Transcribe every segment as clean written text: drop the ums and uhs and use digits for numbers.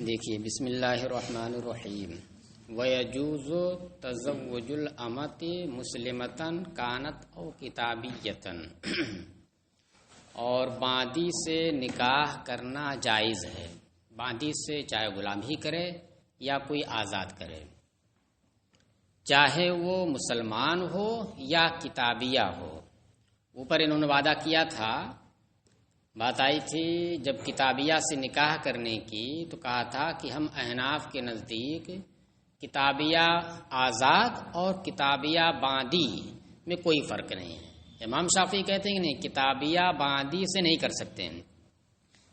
دیکھیے بسم اللہ الرحمن الرحیم وَيَجُوزُ تَزَوُّجُ الْأَمَةِ مُسْلِمَةً كَانَتْ أَوْ كِتَابِيَّةً، اور باندی سے نکاح کرنا جائز ہے۔ باندی سے چاہے غلام ہی کرے یا کوئی آزاد کرے، چاہے وہ مسلمان ہو یا کتابیہ ہو۔ اوپر انہوں نے وعدہ کیا تھا، بات آئی تھی جب کتابیہ سے نکاح کرنے کی تو کہا تھا کہ ہم احناف کے نزدیک کتابیہ آزاد اور کتابیہ باندی میں کوئی فرق نہیں ہے۔ امام شافعی کہتے ہیں کہ نہیں، کتابیہ باندی سے نہیں کر سکتے ہیں،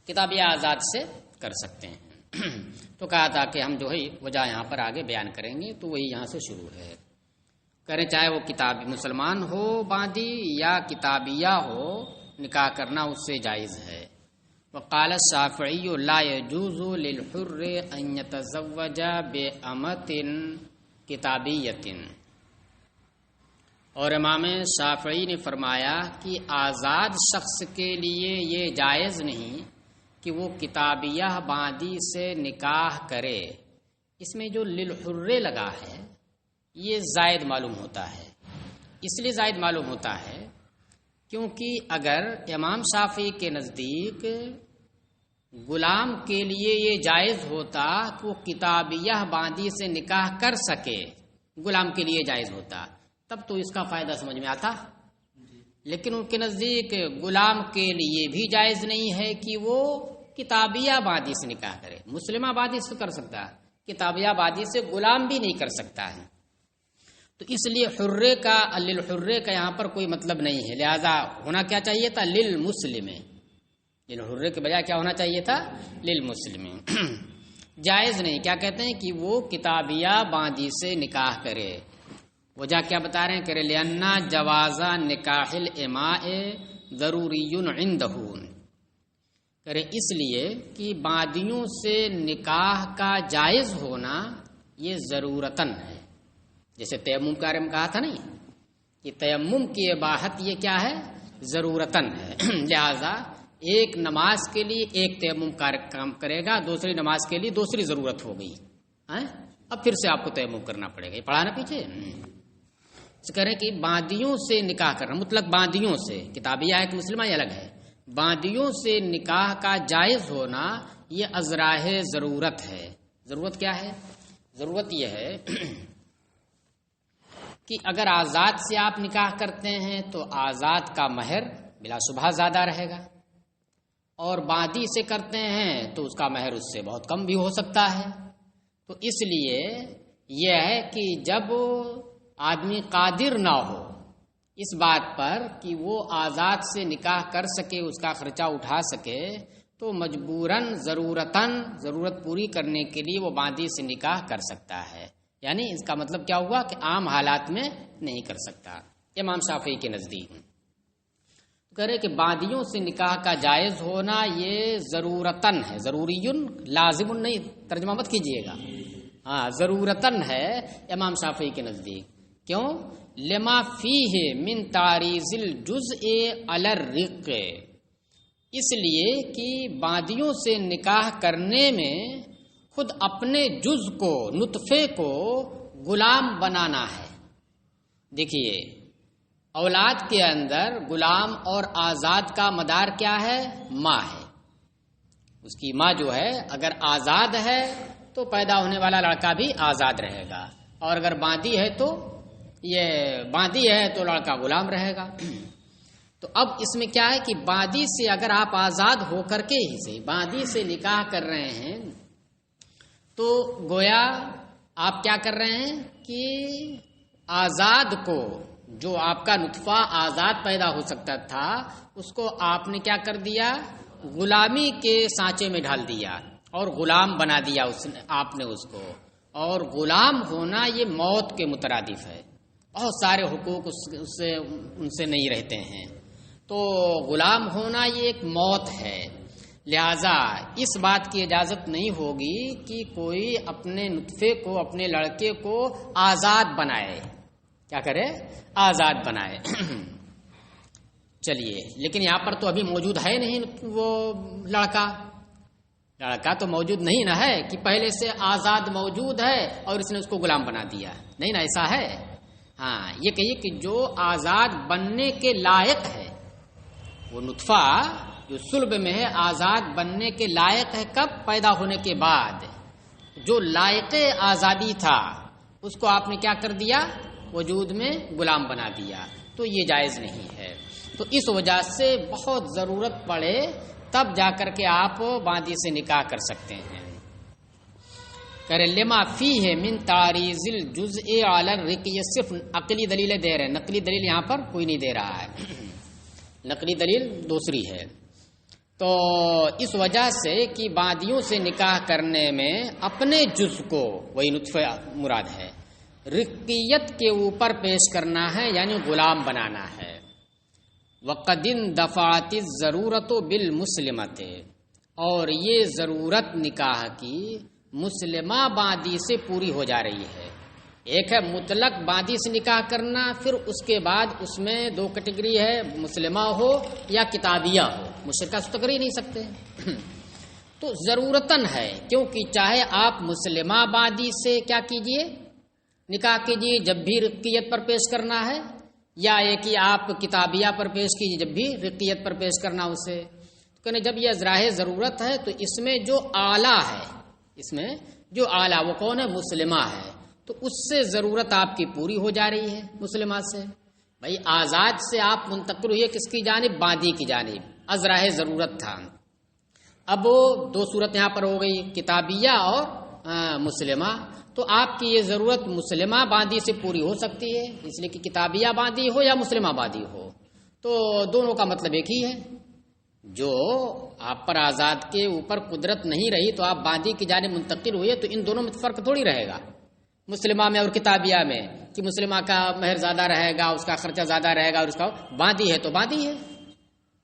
کتابیہ آزاد سے کر سکتے ہیں۔ تو کہا تھا کہ ہم جو ہے وجہ یہاں پر آگے بیان کریں گے، تو وہی یہاں سے شروع ہے۔ کریں چاہے وہ کتابی مسلمان ہو باندی یا کتابیہ ہو، نکاح کرنا اس سے جائز ہے۔ وقال الشافعی لا يجوز للحر ان يتزوج بأمة کتابیۃ، اور امام شافعی نے فرمایا کہ آزاد شخص کے لیے یہ جائز نہیں کہ وہ کتابیہ باندی سے نکاح کرے۔ اس میں جو للحر لگا ہے یہ زائد معلوم ہوتا ہے، اس لیے زائد معلوم ہوتا ہے کیونکہ اگر امام شافعی کے نزدیک غلام کے لیے یہ جائز ہوتا کہ وہ کتابیہ باندی سے نکاح کر سکے، غلام کے لیے جائز ہوتا، تب تو اس کا فائدہ سمجھ میں آتا۔ لیکن ان کے نزدیک غلام کے لیے بھی جائز نہیں ہے کہ وہ کتابیہ باندی سے نکاح کرے۔ مسلمہ باندی سے کر سکتا ہے، کتابیہ باندی سے غلام بھی نہیں کر سکتا ہے۔ تو اس لیے حرے کا للحرے کا یہاں پر کوئی مطلب نہیں ہے، لہذا ہونا کیا چاہیے تھا؟ للمسلم۔ للحرے کے بجائے کیا ہونا چاہیے تھا؟ للمسلم۔ جائز نہیں، کیا کہتے ہیں کہ وہ کتابیہ باندی سے نکاح کرے۔ وجہ کیا بتا رہے ہیں؟ کرے لأن جواز نکاح الاماء ضروری عندہ، کرے اس لیے کہ باندیوں سے نکاح کا جائز ہونا یہ ضرورتاً ہے۔ جیسے تیمم کے بارے میں کہا تھا نہیں کہ تیمم کی اباحت یہ کیا ہے؟ ضرورتاً ہے۔ لہذا ایک نماز کے لیے ایک تیمم کام کرے گا، دوسری نماز کے لیے دوسری ضرورت ہو گئی، اب پھر سے آپ کو تیمم کرنا پڑے گا۔ یہ پڑھا نا پیچھے کریں کہ باندیوں سے نکاح کرنا، مطلق باندیوں سے، کتابیہ ایک مسلمہ یہ الگ ہے، باندیوں سے نکاح کا جائز ہونا یہ ازراہ ضرورت ہے۔ ضرورت کیا ہے؟ ضرورت یہ ہے کہ اگر آزاد سے آپ نکاح کرتے ہیں تو آزاد کا مہر بلا شبہ زیادہ رہے گا، اور باندی سے کرتے ہیں تو اس کا مہر اس سے بہت کم بھی ہو سکتا ہے۔ تو اس لیے یہ ہے کہ جب آدمی قادر نہ ہو اس بات پر کہ وہ آزاد سے نکاح کر سکے، اس کا خرچہ اٹھا سکے، تو مجبوراً ضرورت پوری کرنے کے لیے وہ باندی سے نکاح کر سکتا ہے۔ یعنی اس کا مطلب کیا ہوا کہ عام حالات میں نہیں کر سکتا۔ امام شافعی کے نزدیک کرے کہ باندیوں سے نکاح کا جائز ہونا یہ ضرورتاً ہے، ضروری لازم نہیں، ترجمہ مت کیجئے گا، ضرورتاً ہے امام شافعی کے نزدیک۔ کیوں؟ لما فیہ من تعریض الجزء علی الرق، اس لیے کہ باندیوں سے نکاح کرنے میں خود اپنے جز کو، نطفے کو غلام بنانا ہے۔ دیکھیے اولاد کے اندر غلام اور آزاد کا مدار کیا ہے؟ ماں ہے۔ اس کی ماں جو ہے اگر آزاد ہے تو پیدا ہونے والا لڑکا بھی آزاد رہے گا، اور اگر باندی ہے تو لڑکا غلام رہے گا۔ تو اب اس میں کیا ہے کہ باندی سے اگر آپ آزاد ہو کر کے ہی سے باندی سے نکاح کر رہے ہیں تو گویا آپ کیا کر رہے ہیں کہ آزاد کو، جو آپ کا نطفہ آزاد پیدا ہو سکتا تھا، اس کو آپ نے کیا کر دیا؟ غلامی کے سانچے میں ڈال دیا اور غلام بنا دیا آپ نے اس کو۔ اور غلام ہونا یہ موت کے مترادف ہے، بہت سارے حقوق ان سے نہیں رہتے ہیں، تو غلام ہونا یہ ایک موت ہے۔ لہذا اس بات کی اجازت نہیں ہوگی کہ کوئی اپنے نطفے کو، اپنے لڑکے کو آزاد بنائے۔ کیا کرے؟ آزاد بنائے۔ چلیے، لیکن یہاں پر تو ابھی موجود ہے نہیں وہ لڑکا، لڑکا تو موجود نہیں نہ ہے کہ پہلے سے آزاد موجود ہے اور اس نے اس کو غلام بنا دیا، نہیں نا، ایسا ہے؟ ہاں، یہ کہیے کہ جو آزاد بننے کے لائق ہے، وہ نطفہ جو صلب میں ہے آزاد بننے کے لائق ہے، کب؟ پیدا ہونے کے بعد۔ جو لائق آزادی تھا اس کو آپ نے کیا کر دیا؟ وجود میں غلام بنا دیا، تو یہ جائز نہیں ہے۔ تو اس وجہ سے بہت ضرورت پڑے تب جا کر کے آپ باندی سے نکاح کر سکتے ہیں۔ کرے لما فیہ من تعریض الجزء علی الرقی، صرف عقلی دلیلیں دے رہے ہیں، نقلی دلیل یہاں پر کوئی نہیں دے رہا ہے، نقلی دلیل دوسری ہے۔ تو اس وجہ سے کہ باندیوں سے نکاح کرنے میں اپنے جز کو، وہی نطفہ مراد ہے، رقیت کے اوپر پیش کرنا ہے، یعنی غلام بنانا ہے۔ وقد اندفعت الضرورت بالمسلمۃ، اور یہ ضرورت نکاح کی مسلمہ باندی سے پوری ہو جا رہی ہے۔ ایک ہے مطلق باندی سے نکاح کرنا، پھر اس کے بعد اس میں دو کیٹیگری ہے، مسلمہ ہو یا کتابیہ ہو، مشرکہ سے تو کر ہی نہیں سکتے۔ تو ضرورتاً ہے، کیونکہ چاہے آپ مسلمہ باندی سے کیا کیجئے، نکاح کیجئے جب بھی رقیت پر پیش کرنا ہے، یا ایک ہی آپ کتابیہ پر پیش کیجئے جب بھی رقیت پر پیش کرنا اسے۔ کہنے جب یہ ذرائع ضرورت ہے تو اس میں جو اعلیٰ ہے، اس میں جو اعلیٰ وہ کون ہے؟ مسلمہ ہے، تو اس سے ضرورت آپ کی پوری ہو جا رہی ہے مسلمہ سے۔ بھائی آزاد سے آپ منتقل ہوئے کس کی جانب؟ باندی کی جانب، ازراہ ضرورت تھا۔ اب وہ دو صورت یہاں پر ہو گئی، کتابیہ اور مسلمہ۔ تو آپ کی یہ ضرورت مسلمہ باندی سے پوری ہو سکتی ہے، اس لیے کہ کتابیہ باندی ہو یا مسلمہ باندی ہو، تو دونوں کا مطلب ایک ہی ہے۔ جو آپ پر آزاد کے اوپر قدرت نہیں رہی تو آپ باندی کی جانب منتقل ہوئے، تو ان دونوں میں فرق تھوڑی رہے گا، مسلمہ میں اور کتابیہ میں، کہ مسلمہ کا مہر زیادہ رہے گا، اس کا خرچہ زیادہ رہے گا، اور اس کا باندی ہے تو باندی ہے،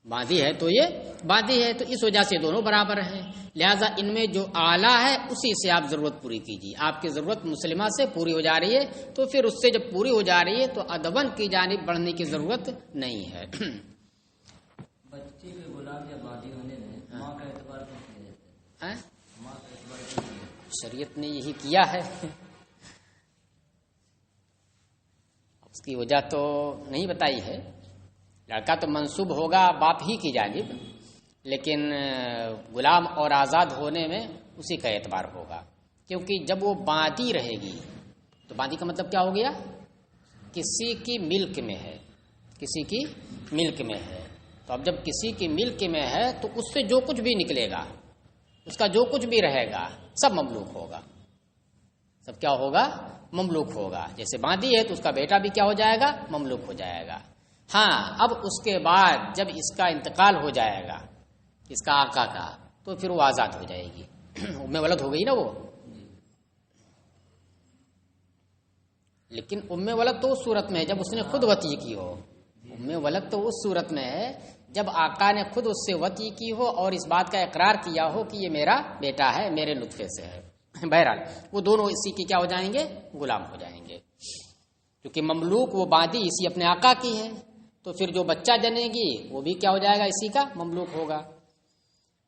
باندی ہے تو یہ باندی ہے، تو اس وجہ سے دونوں برابر ہیں۔ لہذا ان میں جو اعلیٰ ہے اسی سے آپ ضرورت پوری کیجیے۔ آپ کی ضرورت مسلمہ سے پوری ہو جا رہی ہے، تو پھر اس سے جب پوری ہو جا رہی ہے تو ادبن کی جانب بڑھنے کی ضرورت نہیں ہے۔ بچے کے غلام یا باندی ہونے میں ماں کا اعتبار کیوں کیا جاتا ہے؟ ماں کا اعتبار کیوں کیا جاتا ہے؟ شریعت نے یہی کیا ہے، اس کی وجہ تو نہیں بتائی ہے۔ لڑکا تو منسوب ہوگا باپ ہی کی جانب، لیکن غلام اور آزاد ہونے میں اسی کا اعتبار ہوگا، کیونکہ جب وہ باندی رہے گی تو باندی کا مطلب کیا ہو گیا؟ کسی کی ملک میں ہے، کسی کی ملک میں ہے۔ تو اب جب کسی کی ملک میں ہے تو اس سے جو کچھ بھی نکلے گا، اس کا جو کچھ بھی رہے گا، سب مملوک ہوگا، سب کیا ہوگا؟ مملوک ہوگا۔ جیسے باندی ہے تو اس کا بیٹا بھی کیا ہو جائے گا؟ مملوک ہو جائے گا۔ ہاں، اب اس کے بعد جب اس کا انتقال ہو جائے گا، اس کا آقا کا، تو پھر وہ آزاد ہو جائے گی، ام ولد ہو گئی نا وہ۔ لیکن ام ولد تو اس صورت میں ہے جب اس نے خود وطی کی ہو، ام ولد تو اس صورت میں ہے جب آقا نے خود اس سے وطی کی ہو اور اس بات کا اقرار کیا ہو کہ یہ میرا بیٹا ہے، میرے نطفے سے ہے۔ بہرحال وہ دونوں اسی کی کیا ہو جائیں گے؟ غلام ہو جائیں گے، کیونکہ مملوک وہ باندی اسی اپنے آقا کی ہے، تو پھر جو بچہ جنے گی وہ بھی کیا ہو جائے گا؟ اسی کا مملوک ہوگا۔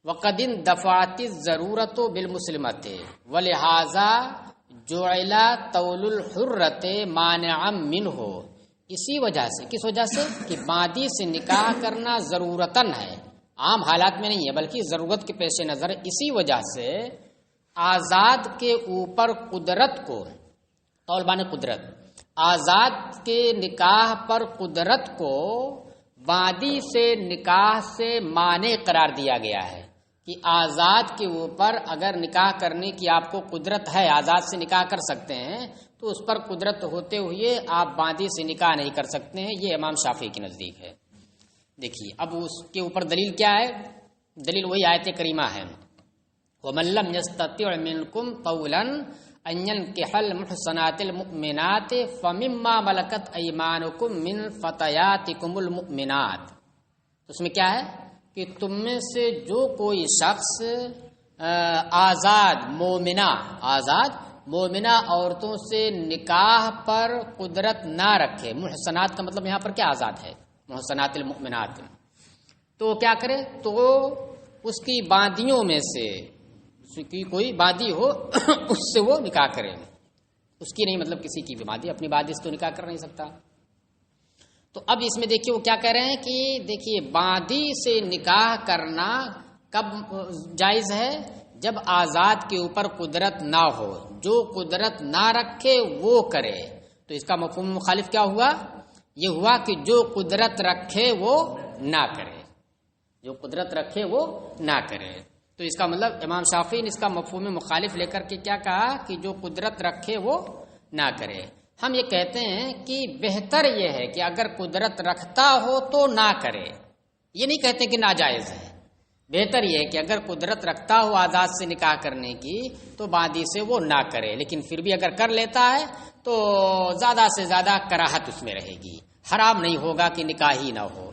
وقد اندفعت الضرورت بالمسلمۃ ولہذا جعل طول الحرۃ مانعا منہ، اسی وجہ سے، کس وجہ سے؟ کہ باندی سے نکاح کرنا ضرورتاً ہے، عام حالات میں نہیں ہے بلکہ ضرورت کے پیش نظر، اسی وجہ سے آزاد کے اوپر قدرت کو، طالبان قدرت، آزاد کے نکاح پر قدرت کو باندی سے نکاح سے مانع قرار دیا گیا ہے، کہ آزاد کے اوپر اگر نکاح کرنے کی آپ کو قدرت ہے، آزاد سے نکاح کر سکتے ہیں، تو اس پر قدرت ہوتے ہوئے آپ باندی سے نکاح نہیں کر سکتے ہیں۔ یہ امام شافعی کے نزدیک ہے۔ دیکھیے اب اس کے اوپر دلیل کیا ہے؟ دلیل وہی آیت کریمہ ہے، وَمَن لَّمْ يَسْتَطِعْ مِنكُمْ طَوْلًا أَن يَنكِحَ الْمُحْصَنَاتِ الْمُؤْمِنَاتِ فَمِمَّا مَلَكَتْ أَيْمَانُكُم مِّن فَتَيَاتِكُمُ الْمُؤْمِنَاتِ۔ اس میں کیا ہے کہ تم میں سے جو کوئی شخص آزاد مومنہ عورتوں سے نکاح پر قدرت نہ رکھے، محصنات کا مطلب یہاں پر کیا آزاد ہے؟ محصنات المؤمنات، تو کیا کرے؟ تو اس کی باندیوں میں سے کی کوئی بادی ہو اس سے وہ نکاح کرے، اس کی نہیں، مطلب کسی کی بھی بادی، اپنی بادی سے تو نکاح کر نہیں سکتا۔ تو اب اس میں دیکھیے وہ کیا کہہ رہے ہیں کہ دیکھیے بادی سے نکاح کرنا کب جائز ہے؟ جب آزاد کے اوپر قدرت نہ ہو، جو قدرت نہ رکھے وہ کرے۔ تو اس کا مفہوم مخالف کیا ہوا؟ یہ ہوا کہ جو قدرت رکھے وہ نہ کرے، جو قدرت رکھے وہ نہ کرے۔ تو اس کا مطلب امام شافعی نے اس کا مفہوم مخالف لے کر کے کیا کہا کہ جو قدرت رکھے وہ نہ کرے۔ ہم یہ کہتے ہیں کہ بہتر یہ ہے کہ اگر قدرت رکھتا ہو تو نہ کرے، یہ نہیں کہتے کہ ناجائز ہے، بہتر یہ ہے کہ اگر قدرت رکھتا ہو آزاد سے نکاح کرنے کی تو بادی سے وہ نہ کرے، لیکن پھر بھی اگر کر لیتا ہے تو زیادہ سے زیادہ کراہت اس میں رہے گی، حرام نہیں ہوگا کہ نکاح ہی نہ ہو۔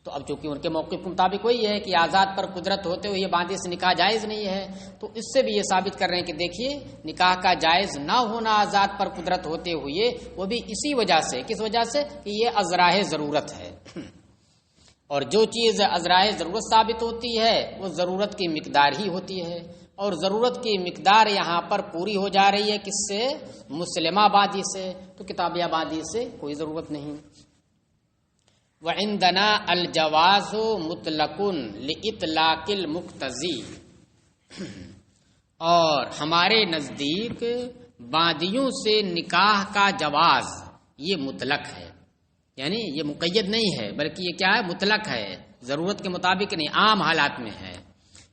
تو اب چونکہ ان کے موقف کے مطابق وہی ہے کہ آزاد پر قدرت ہوتے ہوئے یہ بادی سے نکاح جائز نہیں ہے، تو اس سے بھی یہ ثابت کر رہے ہیں کہ دیکھیے نکاح کا جائز نہ ہونا آزاد پر قدرت ہوتے ہوئے وہ بھی اسی وجہ سے، کس وجہ سے کہ یہ ازراہ ضرورت ہے، اور جو چیز ازراہ ضرورت ثابت ہوتی ہے وہ ضرورت کی مقدار ہی ہوتی ہے، اور ضرورت کی مقدار یہاں پر پوری ہو جا رہی ہے کس سے؟ مسلمہ بادی سے، تو کتابیہ بادی سے کوئی ضرورت نہیں۔ وعندنا الجواز مطلق لإطلاق المقتضی، اور ہمارے نزدیک بادیوں سے نکاح کا جواز یہ مطلق ہے، یعنی یہ مقید نہیں ہے بلکہ یہ کیا ہے؟ مطلق ہے، ضرورت کے مطابق نہیں، عام حالات میں ہے۔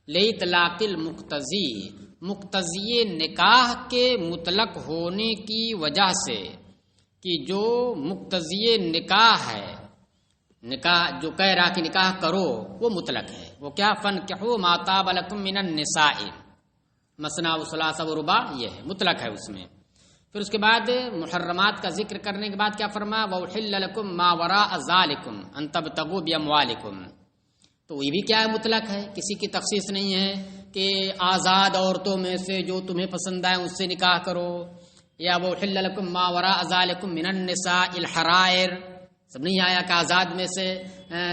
لإطلاق المقتضی، مقتضی نکاح کے مطلق ہونے کی وجہ سے کہ جو مقتضی نکاح ہے، نکاح جو کہہ رہا کہ نکاح کرو وہ مطلق ہے، وہ کیا؟ فَانْكِحُوا مَا طَابَ لَكُم مِّنَ النِّسَاءِ مَثْنَىٰ وَثُلَاثَ وَرُبَاعَ، یہ ہے مطلق ہے اس میں۔ پھر اس کے بعد محرمات کا ذکر کرنے کے بعد کیا فرمایا؟ وَأُحِلَّ لَكُم مَّا وَرَاءَ ذَٰلِكُمْ أَن تَبْتَغُوا بِأَمْوَالِكُمْ، تو یہ بھی کیا ہے؟ مطلق ہے، کسی کی تخصیص نہیں ہے کہ آزاد عورتوں میں سے جو تمہیں پسند آئے اس سے نکاح کرو، یا وَأُحِلَّ لَكُم مَّا وَرَاءَ ذَٰلِكُمْ مِنَ النِّسَاءِ الْحَرَائِرِ، سب نہیں آیا کہ آزاد میں سے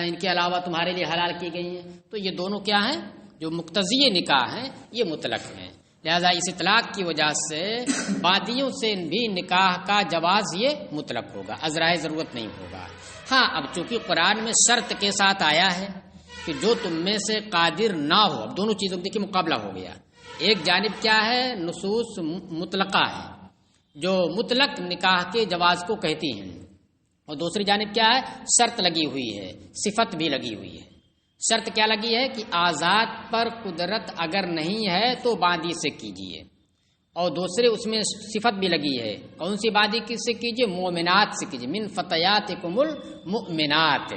ان کے علاوہ تمہارے لیے حلال کی گئی ہیں۔ تو یہ دونوں کیا ہیں؟ جو مقتضی نکاح ہیں یہ مطلق ہیں، لہذا اس اطلاق کی وجہ سے بادیوں سے بھی نکاح کا جواز یہ مطلق ہوگا، ازراہ ضرورت نہیں ہوگا۔ ہاں اب چونکہ قرآن میں شرط کے ساتھ آیا ہے کہ جو تم میں سے قادر نہ ہو، اب دونوں چیزوں کے مقابلہ ہو گیا، ایک جانب کیا ہے؟ نصوص مطلقہ ہے جو مطلق نکاح کے جواز کو کہتی ہیں، اور دوسری جانب کیا ہے؟ شرط لگی ہوئی ہے، صفت بھی لگی ہوئی ہے۔ شرط کیا لگی ہے کہ آزاد پر قدرت اگر نہیں ہے تو بادی سے کیجیے، اور دوسرے اس میں صفت بھی لگی ہے، کون سی بادی کس سے کیجیے؟ مومنات سے کیجیے، من فتیاتکم المؤمنات۔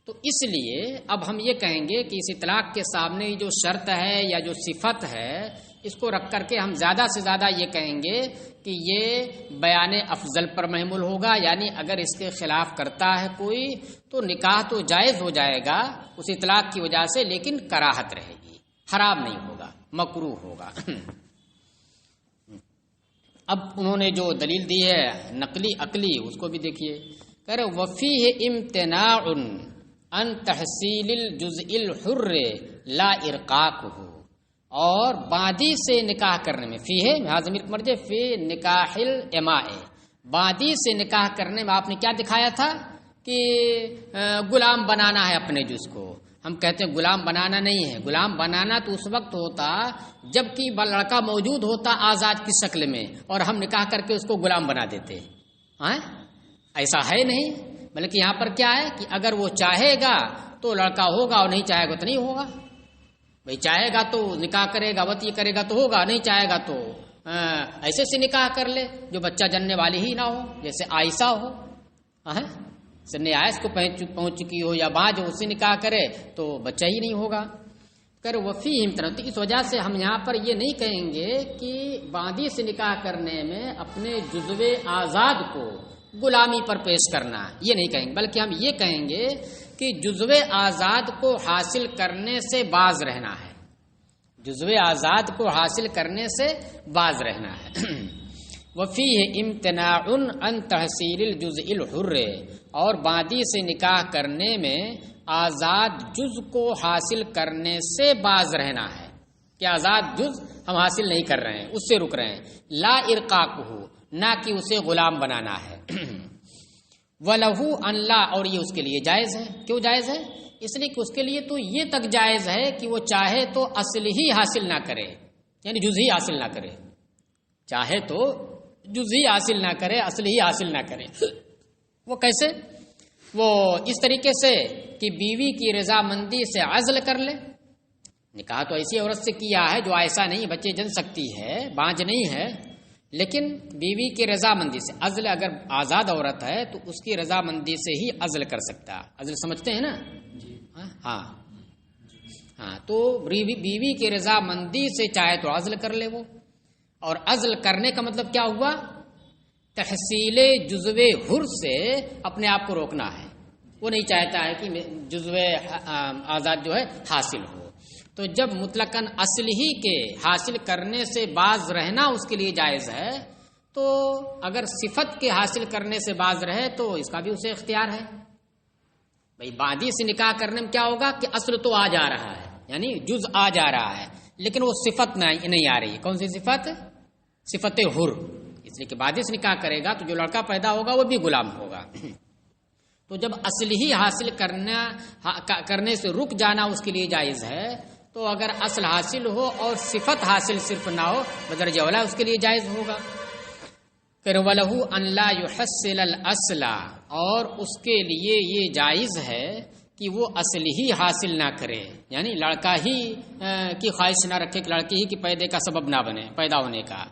تو اس لیے اب ہم یہ کہیں گے کہ اس اطلاق کے سامنے جو شرط ہے یا جو صفت ہے اس کو رکھ کر کے ہم زیادہ سے زیادہ یہ کہیں گے کہ یہ بیان افضل پر محمول ہوگا، یعنی اگر اس کے خلاف کرتا ہے کوئی تو نکاح تو جائز ہو جائے گا اس اطلاق کی وجہ سے، لیکن کراہت رہے گی، حرام نہیں ہوگا، مکروہ ہوگا۔ اب انہوں نے جو دلیل دی ہے نقلی عقلی اس کو بھی دیکھیے، کہہ رہے وفیہ امتناع ان تحصیل الجزء الحر لا ارقاقہ، اور بادی سے نکاح کرنے میں فی ہے ضمیر مرجع فی نکاح الاماء، بادی سے نکاح کرنے میں آپ نے کیا دکھایا تھا کہ غلام بنانا ہے اپنے جز کو۔ ہم کہتے ہیں غلام بنانا نہیں ہے، غلام بنانا تو اس وقت ہوتا جب کہ لڑکا موجود ہوتا آزاد کی شکل میں اور ہم نکاح کر کے اس کو غلام بنا دیتے، ایسا ہے نہیں، بلکہ یہاں پر کیا ہے کہ اگر وہ چاہے گا تو لڑکا ہوگا اور نہیں چاہے گا تو نہیں ہوگا۔ بھئی چاہے گا تو نکاح کرے گا، وطی کرے گا تو ہوگا، نہیں چاہے گا تو ایسے سے نکاح کر لے جو بچہ جننے والی ہی نہ ہو، جیسے عائشہ ہو، سن آئس کو پہنچ چکی ہو یا بعد جو اس سے نکاح کرے تو بچہ ہی نہیں ہوگا۔ کر وفی امتناع، اس وجہ سے ہم یہاں پر یہ نہیں کہیں گے کہ باندی سے نکاح کرنے میں اپنے جزو آزاد کو غلامی پر پیش کرنا، یہ نہیں کہیں گے، بلکہ ہم یہ کہیں گے کہ جزو آزاد کو حاصل کرنے سے باز رہنا ہے، جزو آزاد کو حاصل کرنے سے باز رہنا ہے۔ وفیہ امتناع ان تحصیل الجزء الحر، اور باندی سے نکاح کرنے میں آزاد جز کو حاصل کرنے سے باز رہنا ہے، کہ آزاد جز ہم حاصل نہیں کر رہے ہیں، اس سے رک رہے ہیں. لا ارقاقہ، نہ کہ اسے غلام بنانا ہے. وَلَهُ أَنْ لَا، اور یہ اس کے لیے جائز ہے. کیوں جائز ہے؟ اس لیے کہ اس کے لیے تو یہ تک جائز ہے کہ وہ چاہے تو اصل ہی حاصل نہ کرے، یعنی جز ہی حاصل نہ کرے. چاہے تو جز ہی حاصل نہ کرے، اصل ہی حاصل نہ کرے. وہ کیسے؟ وہ اس طریقے سے کہ بیوی کی رضامندی سے عزل کر لے. نکاح تو ایسی عورت سے کیا ہے جو ایسا نہیں بچے جن سکتی ہے، بانج نہیں ہے، لیکن بیوی کی رضامندی سے. عزل اگر آزاد عورت ہے تو اس کی رضامندی سے ہی عزل کر سکتا ہے. عزل سمجھتے ہیں نا؟ ہاں ہاں. تو بیوی کی رضامندی سے چاہے تو عزل کر لے وہ. اور عزل کرنے کا مطلب کیا ہوا؟ تحصیل جزو حر سے اپنے آپ کو روکنا ہے. وہ نہیں چاہتا ہے کہ جزو آزاد جو ہے حاصل ہو. تو جب مطلقاً اصل ہی کے حاصل کرنے سے باز رہنا اس کے لیے جائز ہے، تو اگر صفت کے حاصل کرنے سے باز رہے تو اس کا بھی اسے اختیار ہے. بھائی بادی سے نکاح کرنے میں کیا ہوگا کہ اصل تو آ جا رہا ہے، یعنی جز آ جا رہا ہے، لیکن وہ صفت نہیں آ رہی. کون سی صفت؟ صفت حر. اس لیے کہ بادی سے نکاح کرے گا تو جو لڑکا پیدا ہوگا وہ بھی غلام ہوگا. تو جب اصل ہی حاصل کرنے سے رک جانا اس کے لیے جائز ہے، تو اگر اصل حاصل ہو اور صفت حاصل صرف نہ ہو بدرجہ اولا اس کے لیے جائز ہوگا. پھر وَلَهُ أَنْ لَا يُحَصِّلَ الْأَصْلَ، اور اس کے لیے یہ جائز ہے کہ وہ اصل ہی حاصل نہ کرے، یعنی لڑکا ہی کی خواہش نہ رکھے کہ لڑکی ہی کی پیدے کا سبب نہ بنے پیدا ہونے کا.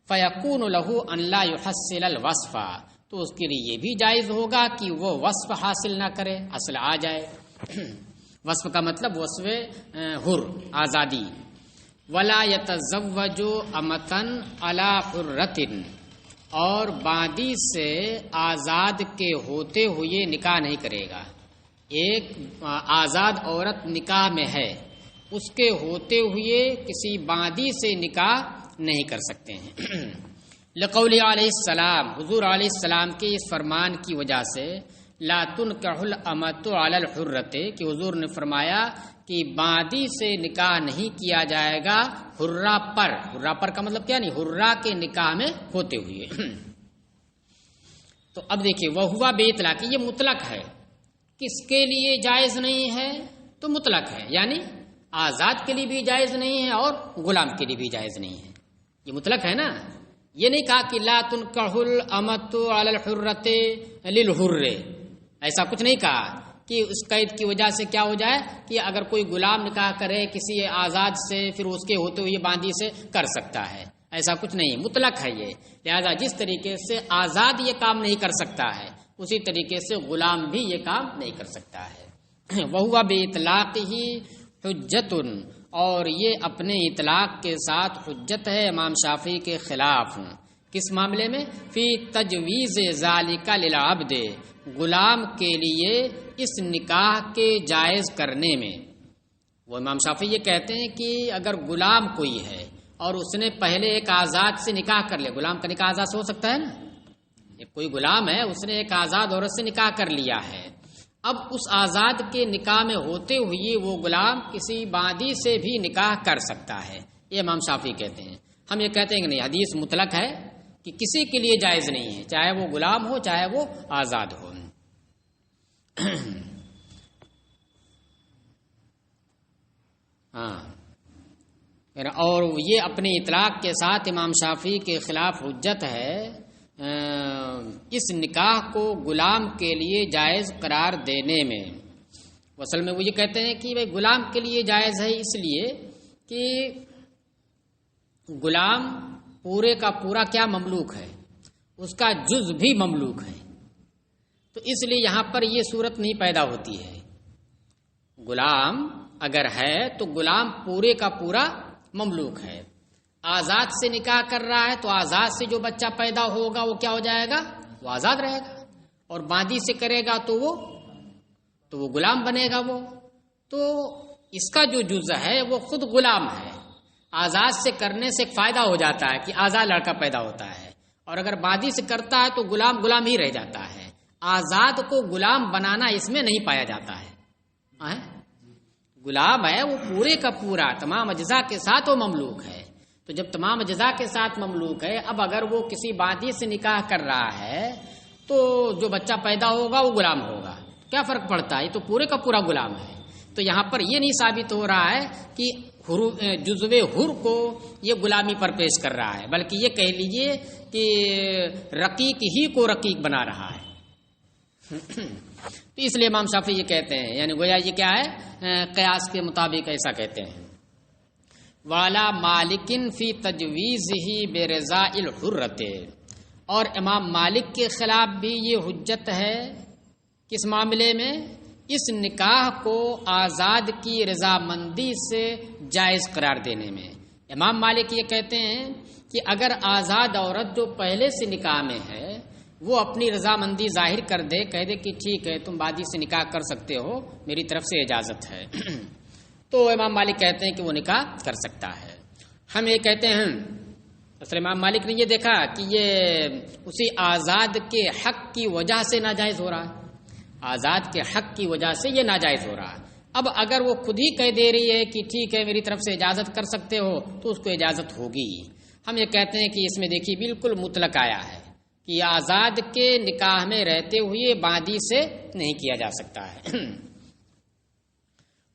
فَيَكُونُ لَهُ أَنْ لَا يُحَصِّلَ الْوَصْفَ، تو اس کے لیے یہ بھی جائز ہوگا کہ وہ وصف حاصل نہ کرے، اصل آ جائے. وصف کا مطلب وصف حر، آزادی. وَلَا يَتَزَوَّجُ أَمَةً عَلَى حُرَّةٍ، اور باندی سے آزاد کے ہوتے ہوئے نکاح نہیں کرے گا. ایک آزاد عورت نکاح میں ہے، اس کے ہوتے ہوئے کسی باندی سے نکاح نہیں کر سکتے ہیں. لقول علیہ السلام، حضور علیہ السلام کے اس فرمان کی وجہ سے لا تنکح الامۃ علی الحرۃ، کہ حضور نے فرمایا کہ باندی سے نکاح نہیں کیا جائے گا حرہ پر. حرہ پر کا مطلب کیا؟ نہیں، حرہ کے نکاح میں ہوتے ہوئے. تو اب دیکھیے وہ ہوا بے اطلاق، یہ مطلق ہے. کس کے لیے جائز نہیں ہے؟ تو مطلق ہے، یعنی آزاد کے لیے بھی جائز نہیں ہے اور غلام کے لیے بھی جائز نہیں ہے. یہ مطلق ہے نا. یہ نہیں کہا کہ لا تنکح الامۃ علی الحرۃ للحر، ایسا کچھ نہیں کہا کہ اس قید کی وجہ سے کیا ہو جائے کہ اگر کوئی غلام نکاح کرے کسی آزاد سے پھر اس کے ہوتے ہوئے باندی سے کر سکتا ہے، ایسا کچھ نہیں. مطلق ہے یہ. لہذا جس طریقے سے آزاد یہ کام نہیں کر سکتا ہے اسی طریقے سے غلام بھی یہ کام نہیں کر سکتا ہے. وَهُوَ بِإِطْلَاقِهِ حُجَّةٌ، اور یہ اپنے اطلاق کے ساتھ حجت ہے امام شافعی کے خلاف. کس معاملے میں؟ فی تجویز ذالک للعبد، غلام کے لیے اس نکاح کے جائز کرنے میں. وہ امام شافعی یہ کہتے ہیں کہ اگر غلام کوئی ہے اور اس نے پہلے ایک آزاد سے نکاح کر لیا، غلام کا نکاح آزاد سے ہو سکتا ہے نا. کوئی غلام ہے، اس نے ایک آزاد عورت سے نکاح کر لیا ہے، اب اس آزاد کے نکاح میں ہوتے ہوئے وہ غلام کسی باندی سے بھی نکاح کر سکتا ہے. یہ امام شافعی کہتے ہیں. ہم یہ کہتے ہیں کہ نہیں، حدیث مطلق ہے کہ کسی کے لیے جائز نہیں ہے، چاہے وہ غلام ہو چاہے وہ آزاد ہو. ہاں، اور یہ اپنے اطلاق کے ساتھ امام شافعی کے خلاف حجت ہے اس نکاح کو غلام کے لیے جائز قرار دینے میں. اصل میں وہ یہ کہتے ہیں کہ بھائی غلام کے لیے جائز ہے اس لیے کہ غلام پورے کا پورا کیا مملوک ہے، اس کا جز بھی مملوک ہے. تو اس لیے یہاں پر یہ صورت نہیں پیدا ہوتی ہے. غلام اگر ہے تو غلام پورے کا پورا مملوک ہے. آزاد سے نکاح کر رہا ہے تو آزاد سے جو بچہ پیدا ہوگا وہ کیا ہو جائے گا؟ وہ آزاد رہے گا. اور باندی سے کرے گا تو وہ غلام بنے گا. وہ تو اس کا جو جز ہے وہ خود غلام ہے. آزاد سے کرنے سے ایک فائدہ ہو جاتا ہے کہ آزاد لڑکا پیدا ہوتا ہے، اور اگر باندی سے کرتا ہے تو غلام ہی رہ جاتا ہے. آزاد کو غلام بنانا اس میں نہیں پایا جاتا ہے. غلام ہے وہ پورے کا پورا تمام اجزاء کے ساتھ وہ مملوک ہے. تو جب تمام اجزاء کے ساتھ مملوک ہے، اب اگر وہ کسی بادی سے نکاح کر رہا ہے تو جو بچہ پیدا ہوگا وہ غلام ہوگا. کیا فرق پڑتا ہے؟ یہ تو پورے کا پورا غلام ہے. تو یہاں پر یہ نہیں ثابت ہو رہا ہے کہ جزو حر کو یہ غلامی پر پیش کر رہا ہے، بلکہ یہ کہہ لیجئے کہ رقیق ہی کو رقیق بنا رہا ہے. تو اس لیے امام شافعی یہ کہتے ہیں، یعنی گویا یہ کیا ہے، قیاس کے مطابق ایسا کہتے ہیں. والا مالکن فی تجویزہ برضا الحرۃ، اور امام مالک کے خلاف بھی یہ حجت ہے کس معاملے میں؟ اس نکاح کو آزاد کی رضامندی سے جائز قرار دینے میں. امام مالک یہ کہتے ہیں کہ اگر آزاد عورت جو پہلے سے نکاح میں ہے وہ اپنی رضامندی ظاہر کر دے، کہہ دے کہ ٹھیک ہے تم بادی سے نکاح کر سکتے ہو، میری طرف سے اجازت ہے، تو امام مالک کہتے ہیں کہ وہ نکاح کر سکتا ہے. ہم یہ کہتے ہیں اصل امام مالک نے یہ دیکھا کہ یہ اسی آزاد کے حق کی وجہ سے ناجائز ہو رہا ہے، آزاد کے حق کی وجہ سے یہ ناجائز ہو رہا ہے. اب اگر وہ خود ہی کہہ دے رہی ہے کہ ٹھیک ہے میری طرف سے اجازت کر سکتے ہو تو اس کو اجازت ہوگی. ہم یہ کہتے ہیں کہ اس میں دیکھیے بالکل مطلق آیا ہے کہ آزاد کے نکاح میں رہتے ہوئے بادی سے نہیں کیا جا سکتا ہے.